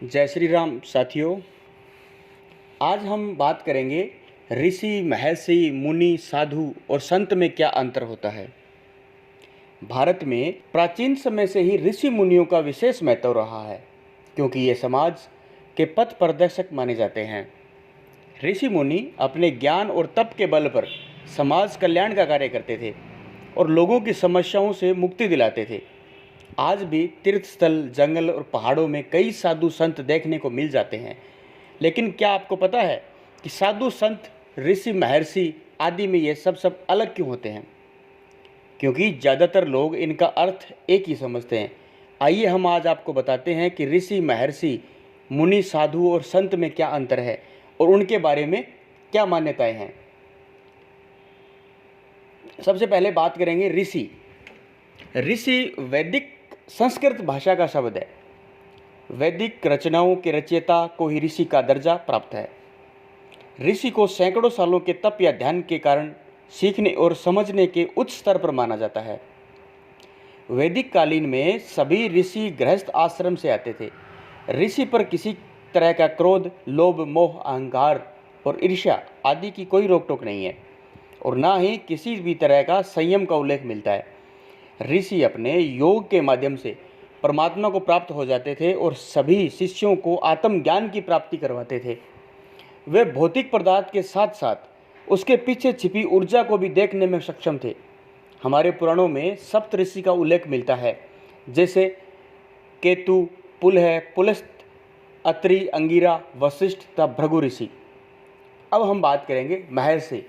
जय श्री राम साथियों। आज हम बात करेंगे ऋषि, महर्षि, मुनि, साधु और संत में क्या अंतर होता है। भारत में प्राचीन समय से ही ऋषि मुनियों का विशेष महत्व रहा है, क्योंकि ये समाज के पथ प्रदर्शक माने जाते हैं। ऋषि मुनि अपने ज्ञान और तप के बल पर समाज कल्याण का कार्य करते थे और लोगों की समस्याओं से मुक्ति दिलाते थे। आज भी तीर्थ स्थल, जंगल और पहाड़ों में कई साधु संत देखने को मिल जाते हैं। लेकिन क्या आपको पता है कि साधु संत, ऋषि, महर्षि आदि में ये सब अलग क्यों होते हैं? क्योंकि ज़्यादातर लोग इनका अर्थ एक ही समझते हैं। आइए हम आज आपको बताते हैं कि ऋषि, महर्षि, मुनि, साधु और संत में क्या अंतर है और उनके बारे में क्या मान्यताएं हैं। सबसे पहले बात करेंगे ऋषि। ऋषि वैदिक संस्कृत भाषा का शब्द है। वैदिक रचनाओं के रचयिता को ही ऋषि का दर्जा प्राप्त है। ऋषि को सैकड़ों सालों के तप या ध्यान के कारण सीखने और समझने के उच्च स्तर पर माना जाता है। वैदिक कालीन में सभी ऋषि गृहस्थ आश्रम से आते थे। ऋषि पर किसी तरह का क्रोध, लोभ, मोह, अहंकार और ईर्ष्या आदि की कोई रोक टोक नहीं है और ना ही किसी भी तरह का संयम का उल्लेख मिलता है। ऋषि अपने योग के माध्यम से परमात्मा को प्राप्त हो जाते थे और सभी शिष्यों को आत्मज्ञान की प्राप्ति करवाते थे। वे भौतिक पदार्थ के साथ साथ उसके पीछे छिपी ऊर्जा को भी देखने में सक्षम थे। हमारे पुराणों में सप्त ऋषि का उल्लेख मिलता है, जैसे केतु, पुलह, पुलस्त, अत्रि, अंगिरा, वशिष्ठ तथा भृगु ऋषि। अब हम बात करेंगे महर्षि।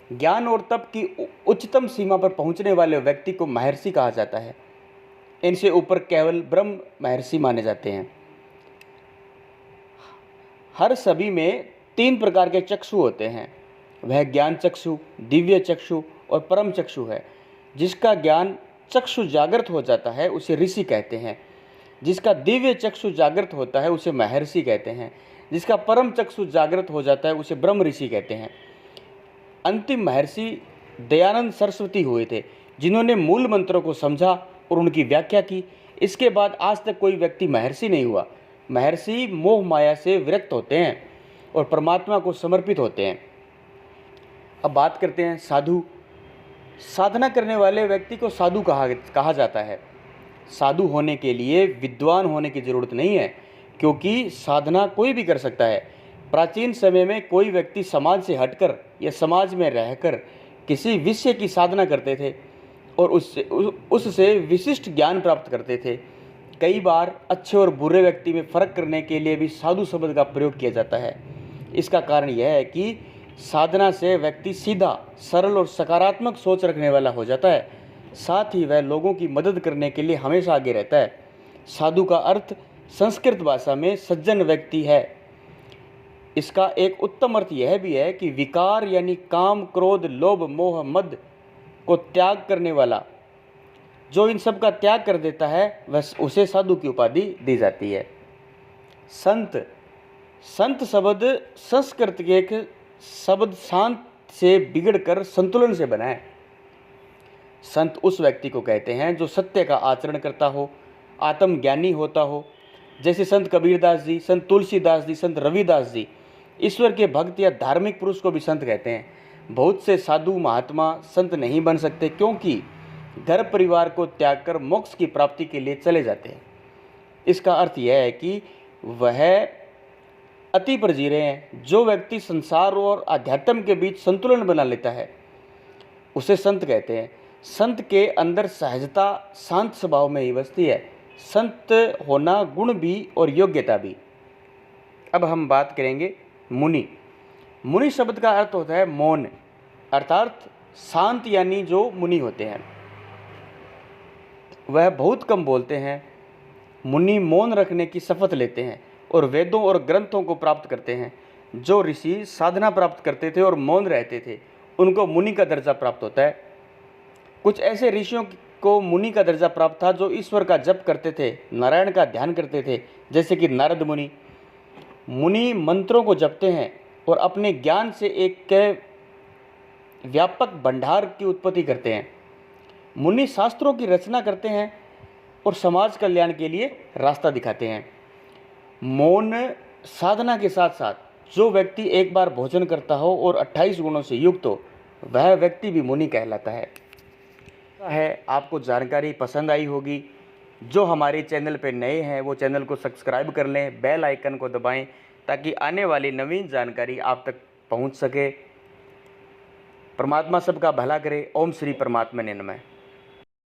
ज्ञान और तप की उच्चतम सीमा पर पहुंचने वाले व्यक्ति को महर्षि कहा जाता है। इनसे ऊपर केवल ब्रह्म महर्षि माने जाते हैं। हर सभी में 3 प्रकार के चक्षु होते हैं। वह ज्ञान चक्षु, दिव्य चक्षु और परम चक्षु है। जिसका ज्ञान चक्षु जागृत हो जाता है उसे ऋषि कहते हैं। जिसका दिव्य चक्षु जागृत होता है उसे महर्षि कहते हैं। जिसका परम चक्षु जागृत हो जाता है उसे ब्रह्म ऋषि कहते हैं। अंतिम महर्षि दयानंद सरस्वती हुए थे, जिन्होंने मूल मंत्रों को समझा और उनकी व्याख्या की। इसके बाद आज तक कोई व्यक्ति महर्षि नहीं हुआ। महर्षि मोह माया से विरक्त होते हैं और परमात्मा को समर्पित होते हैं। अब बात करते हैं साधु। साधना करने वाले व्यक्ति को साधु कहा जाता है। साधु होने के लिए विद्वान होने की जरूरत नहीं है, क्योंकि साधना कोई भी कर सकता है। प्राचीन समय में कोई व्यक्ति समाज से हटकर या समाज में रहकर किसी विषय की साधना करते थे और उससे विशिष्ट ज्ञान प्राप्त करते थे। कई बार अच्छे और बुरे व्यक्ति में फ़र्क करने के लिए भी साधु शब्द का प्रयोग किया जाता है। इसका कारण यह है कि साधना से व्यक्ति सीधा, सरल और सकारात्मक सोच रखने वाला हो जाता है। साथ ही वह लोगों की मदद करने के लिए हमेशा आगे रहता है। साधु का अर्थ संस्कृत भाषा में सज्जन व्यक्ति है। इसका एक उत्तम अर्थ यह भी है कि विकार यानी काम, क्रोध, लोभ, मोह, मद को त्याग करने वाला, जो इन सब का त्याग कर देता है वह उसे साधु की उपाधि दी जाती है। संत। संत शब्द संस्कृत के एक शब्द शांत से बिगड़कर संतुलन से बना है। संत उस व्यक्ति को कहते हैं जो सत्य का आचरण करता हो, आत्मज्ञानी होता हो, जैसे संत कबीरदास जी, संत तुलसीदास जी, संत रविदास जी। ईश्वर के भक्त या धार्मिक पुरुष को भी संत कहते हैं। बहुत से साधु महात्मा संत नहीं बन सकते, क्योंकि घर परिवार को त्याग कर मोक्ष की प्राप्ति के लिए चले जाते हैं। इसका अर्थ यह है कि वह अति पर जी रहे हैं। जो व्यक्ति संसार और अध्यात्म के बीच संतुलन बना लेता है उसे संत कहते हैं। संत के अंदर सहजता, शांत स्वभाव में ही बसती है। संत होना गुण भी और योग्यता भी। अब हम बात करेंगे मुनि। मुनि शब्द का अर्थ होता है मौन, अर्थात शांत, यानी जो मुनि होते हैं वह बहुत कम बोलते हैं। मुनि मौन रखने की शपथ लेते हैं और वेदों और ग्रंथों को प्राप्त करते हैं। जो ऋषि साधना प्राप्त करते थे और मौन रहते थे उनको मुनि का दर्जा प्राप्त होता है। कुछ ऐसे ऋषियों को मुनि का दर्जा प्राप्त था जो ईश्वर का जप करते थे, नारायण का ध्यान करते थे, जैसे कि नारद मुनि। मुनि मंत्रों को जपते हैं और अपने ज्ञान से एक व्यापक भंडार की उत्पत्ति करते हैं। मुनि शास्त्रों की रचना करते हैं और समाज कल्याण के लिए रास्ता दिखाते हैं। मौन साधना के साथ साथ जो व्यक्ति एक बार भोजन करता हो और 28 गुणों से युक्त हो, वह व्यक्ति भी मुनि कहलाता है। आपको जानकारी पसंद आई होगी। जो हमारे चैनल पे नए हैं वो चैनल को सब्सक्राइब कर लें, बेल आइकन को दबाएं ताकि आने वाली नवीन जानकारी आप तक पहुंच सके। परमात्मा सबका भला करे। ओम श्री परमात्मा ने नमः।